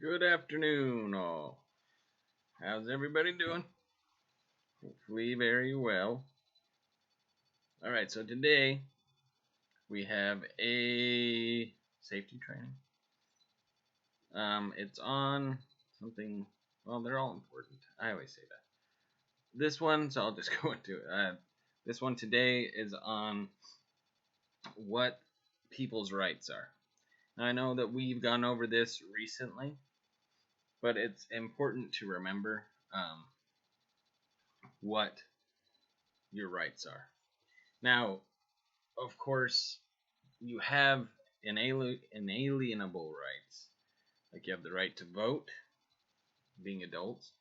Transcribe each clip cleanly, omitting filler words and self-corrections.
Good afternoon, all. How's everybody doing? Hopefully, very well. Alright, so today we have a safety training. It's on something, well, they're all important. I always say that. This one, so I'll just go into it. This one today is on what people's rights are. Now, I know that we've gone over this recently, but it's important to remember what your rights are. Now, of course, you have inalienable rights. Like you have the right to vote, being adults.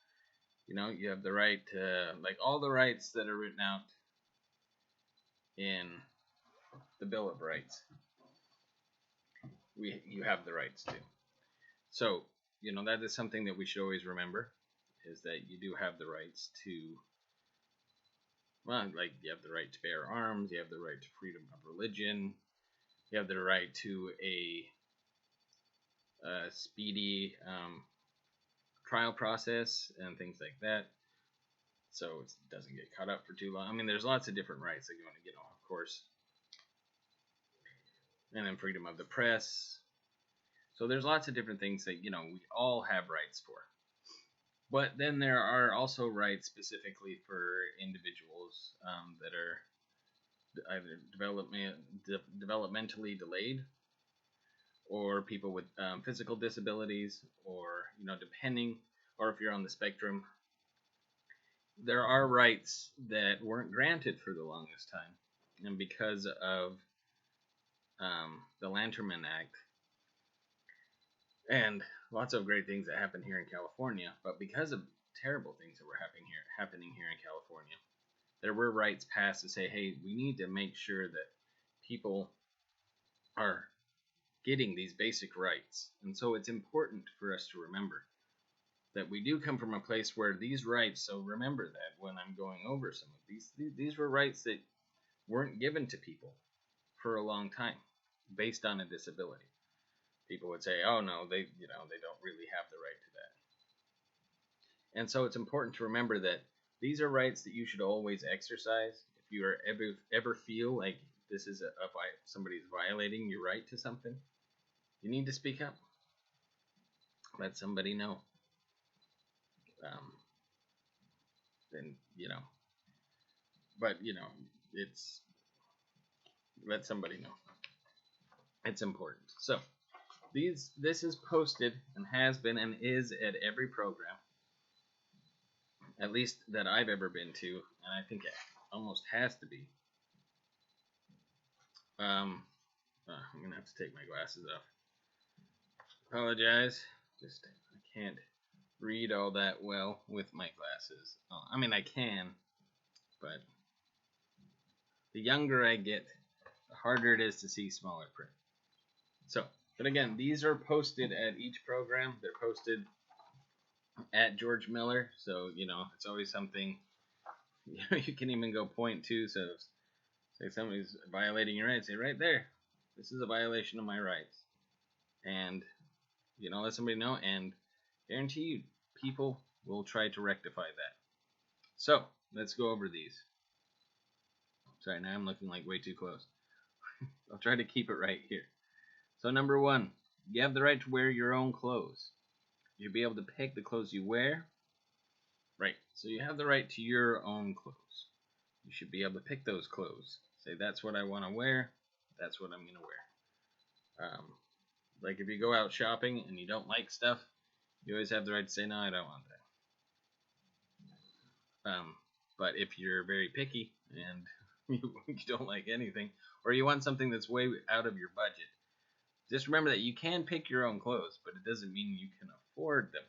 You have the right to, like, all the rights that are written out in the Bill of Rights. You have the rights to. So, that is something that we should always remember, is that you do have the rights to, well, like, you have the right to bear arms, you have the right to freedom of religion, you have the right to a speedy trial process and things like that, so it doesn't get caught up for too long. I mean, there's lots of different rights that you want to get on, of course. And then freedom of the press. So there's lots of different things that, we all have rights for. But then there are also rights specifically for individuals that are either developmentally delayed, or people with physical disabilities, or, depending, or if you're on the spectrum. There are rights that weren't granted for the longest time. And because of the Lanterman Act, and lots of great things that happen here in California, but because of terrible things that were happening here in California, there were rights passed to say, hey, we need to make sure that people are getting these basic rights. And so it's important for us to remember that we do come from a place where these rights, so remember that when I'm going over some of these were rights that weren't given to people for a long time based on a disability. People would say, oh no, they don't really have the right to that. And so it's important to remember that these are rights that you should always exercise. If you are ever feel like this is somebody's violating your right to something, you need to speak up. Let somebody know. Then, but, it's, let somebody know. It's important. So, this is posted and has been and is at every program, at least that I've ever been to, and I think it almost has to be. I'm gonna have to take my glasses off. Apologize. Just I can't read all that well with my glasses. Oh, I mean, I can, but the younger I get, the harder it is to see smaller print. So, but again, these are posted at each program. They're posted at George Miller, so it's always something you can even go point to. So, say somebody's violating your rights, say right there, this is a violation of my rights, and let somebody know, and guarantee you, people will try to rectify that. So, let's go over these. Sorry, now I'm looking like way too close. I'll try to keep it right here. So, number 1, you have the right to wear your own clothes. You'll be able to pick the clothes you wear. Right, so you have the right to your own clothes. You should be able to pick those clothes. Say, that's what I want to wear. That's what I'm going to wear. Like if you go out shopping and you don't like stuff, you always have the right to say, no, I don't want that. But if you're very picky and you don't like anything, or you want something that's way out of your budget, just remember that you can pick your own clothes, but it doesn't mean you can afford them.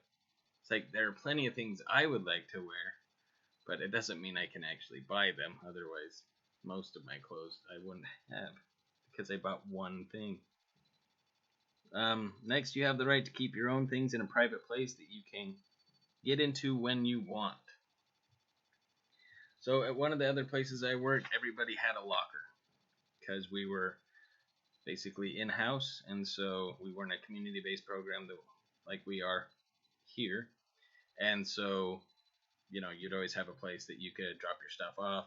It's like there are plenty of things I would like to wear, but it doesn't mean I can actually buy them. Otherwise, most of my clothes I wouldn't have because I bought one thing. Next, you have the right to keep your own things in a private place that you can get into when you want. So at one of the other places I worked, everybody had a locker because we were basically in-house, and so we weren't a community-based program that like we are here. And so, you'd always have a place that you could drop your stuff off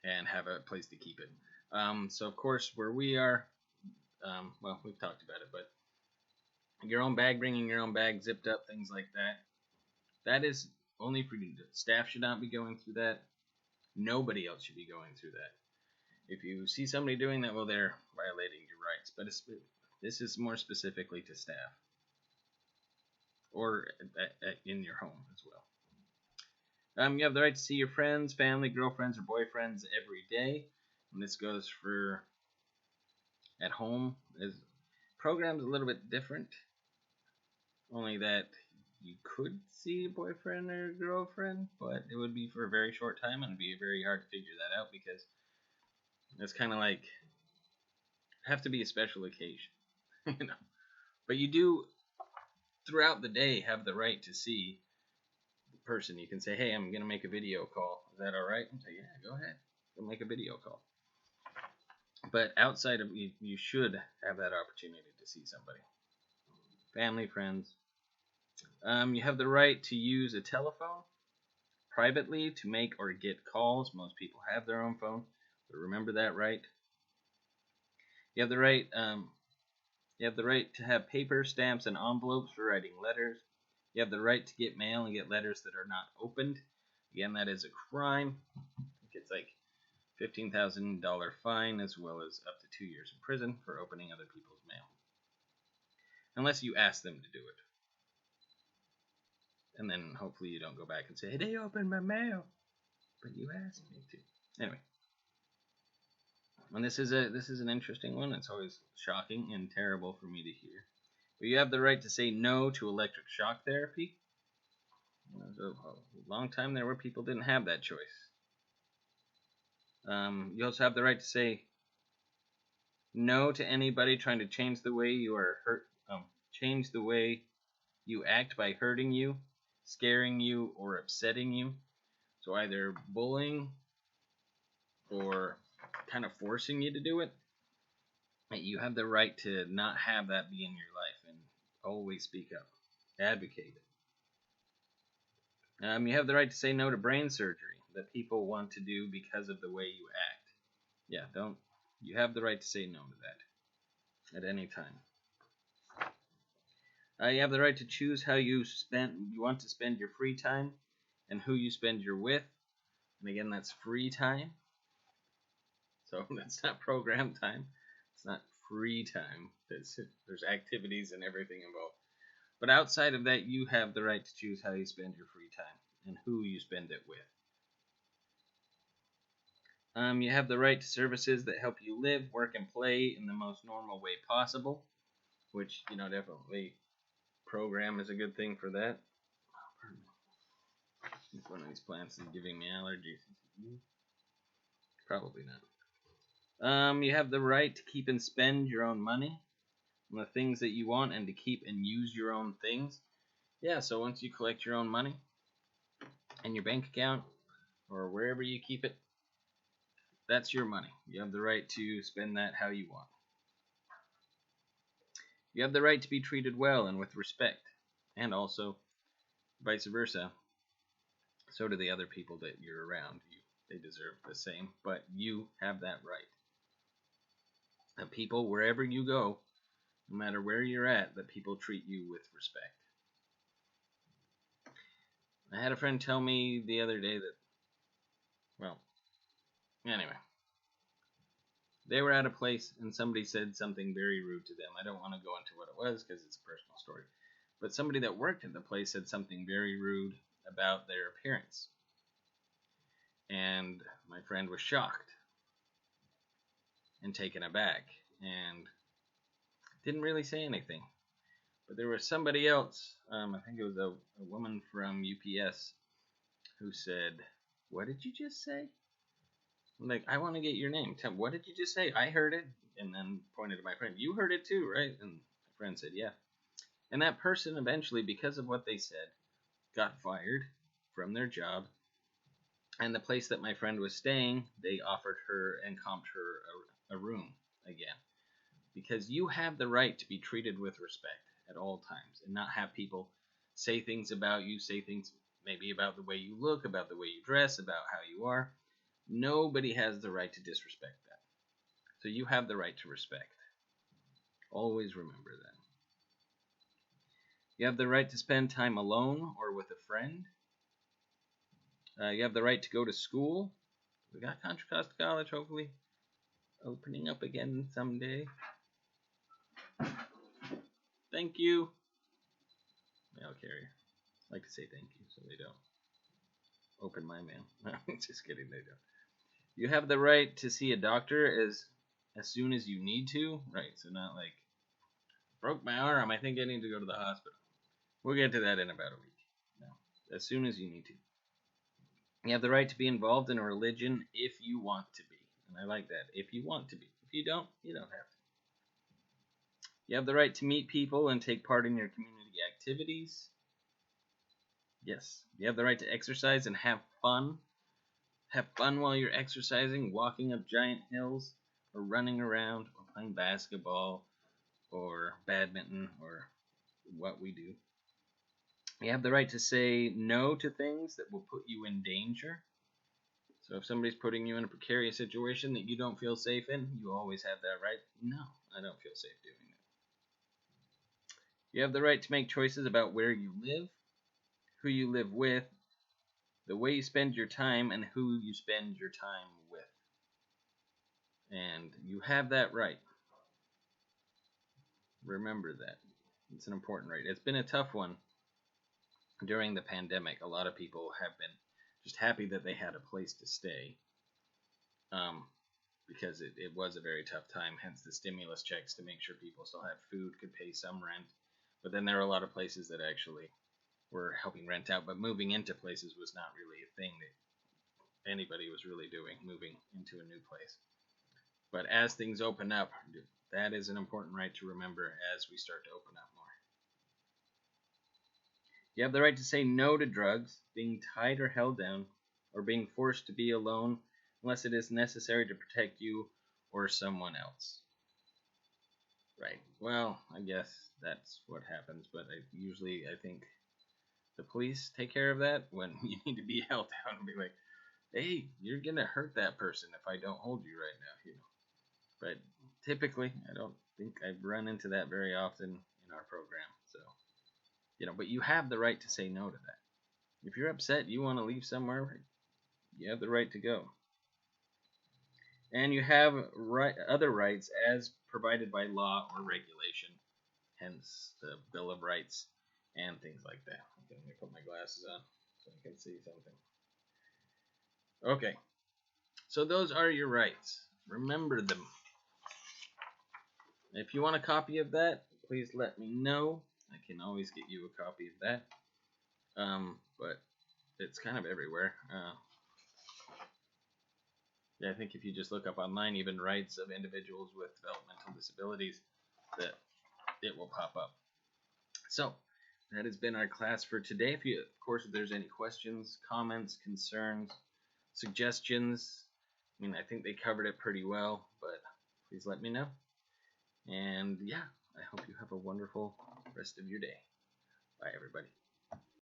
and have a place to keep it. So, of course, where we are, well, we've talked about it, but your own bag, bringing your own bag zipped up, things like that, that is only for you. Staff should not be going through that. Nobody else should be going through that. If you see somebody doing that, well, they're violating your rights. But this is more specifically to staff or in your home as well. You have the right to see your friends, family, girlfriends, or boyfriends every day. And this goes for at home. This program's a little bit different. Only that you could see a boyfriend or girlfriend, but it would be for a very short time, and it'd be very hard to figure that out because it's kind of like have to be a special occasion, But you do throughout the day have the right to see the person. You can say, "Hey, I'm gonna make a video call. Is that all right?" And say, "Yeah, go ahead. Go make a video call." But outside of you should have that opportunity to see somebody, family, friends. You have the right to use a telephone privately to make or get calls. Most people have their own phone, but remember that right. You have the right. You have the right to have paper, stamps, and envelopes for writing letters. You have the right to get mail and get letters that are not opened. Again, that is a crime. I think it's like $15,000 fine as well as up to 2 years in prison for opening other people's mail. Unless you ask them to do it. And then hopefully you don't go back and say, "Hey, they opened my mail, but you asked me to." Anyway. And this is an interesting one. It's always shocking and terrible for me to hear. But you have the right to say no to electric shock therapy. There's a long time there where people didn't have that choice. You also have the right to say no to anybody trying to change the way you are change the way you act by hurting you, scaring you, or upsetting you. So either bullying or kind of forcing you to do it. You have the right to not have that be in your life and always speak up, advocate. You have the right to say no to brain surgery that people want to do because of the way you act. Yeah, you have the right to say no to that at any time. You have the right to choose how you want to spend your free time and who you spend your with. And again, that's free time. So that's not program time. It's not free time. There's activities and everything involved. But outside of that, you have the right to choose how you spend your free time and who you spend it with. You have the right to services that help you live, work, and play in the most normal way possible, which, definitely program is a good thing for that. If one of these plants is giving me allergies. Probably not. You have the right to keep and spend your own money on the things that you want and to keep and use your own things. Yeah, so once you collect your own money in your bank account or wherever you keep it, that's your money. You have the right to spend that how you want. You have the right to be treated well and with respect, and also vice versa. So do the other people that you're around. They deserve the same, but you have that right. That people, wherever you go, no matter where you're at, that people treat you with respect. I had a friend tell me the other day that, well, anyway, they were at a place and somebody said something very rude to them. I don't want to go into what it was because it's a personal story. But somebody that worked at the place said something very rude about their appearance. And my friend was shocked and taken aback and didn't really say anything. But there was somebody else, I think it was a woman from UPS, who said, "What did you just say?" I'm like, "I want to get your name. What did you just say?" "I heard it," and then pointed to my friend. "You heard it too, right?" And my friend said, "Yeah." And that person eventually, because of what they said, got fired from their job. And the place that my friend was staying, they offered her and comped her a room again. Because you have the right to be treated with respect. at all times, and not have people say things about you, say things maybe about the way you look, about the way you dress, about how you are. Nobody has the right to disrespect that. So you have the right to respect. Always remember that. You have the right to spend time alone or with a friend. You have the right to go to school. We got Contra Costa College, hopefully, opening up again someday. Thank you. Mail carrier. I like to say thank you so they don't open my mail. Just kidding, they don't. You have the right to see a doctor as soon as you need to. Right, so not like, broke my arm, I think I need to go to the hospital. We'll get to that in about a week. No, as soon as you need to. You have the right to be involved in a religion if you want to be. And I like that. If you want to be. If you don't, you don't have to. You have the right to meet people and take part in your community activities. Yes. You have the right to exercise and have fun. Have fun while you're exercising, walking up giant hills, or running around, or playing basketball, or badminton, or what we do. You have the right to say no to things that will put you in danger. So if somebody's putting you in a precarious situation that you don't feel safe in, you always have that right. No, I don't feel safe doing that. You have the right to make choices about where you live, who you live with, the way you spend your time, and who you spend your time with. And you have that right. Remember that. It's an important right. It's been a tough one during the pandemic. A lot of people have been just happy that they had a place to stay. Because it was a very tough time, hence the stimulus checks to make sure people still had food, could pay some rent. But then there were a lot of places that actually were helping rent out, but moving into places was not really a thing that anybody was really doing, moving into a new place. But as things open up, that is an important right to remember as we start to open up more. You have the right to say no to drugs, being tied or held down, or being forced to be alone unless it is necessary to protect you or someone else. Right. Well, I guess that's what happens, but I think the police take care of that when you need to be held down and be like, hey, you're going to hurt that person if I don't hold you right now, But typically, I don't think I've run into that very often in our program, so, but you have the right to say no to that. If you're upset, you want to leave somewhere, you have the right to go. And you have other rights as provided by law or regulation, hence the Bill of Rights and things like that. Okay, let me put my glasses on so I can see something. Okay, so those are your rights. Remember them. If you want a copy of that, please let me know. I can always get you a copy of that. But it's kind of everywhere. Yeah, I think if you just look up online, even rights of individuals with developmental disabilities, that it will pop up. So, that has been our class for today. Of course, if there's any questions, comments, concerns, suggestions, I think they covered it pretty well, but please let me know. And yeah, I hope you have a wonderful rest of your day. Bye, everybody.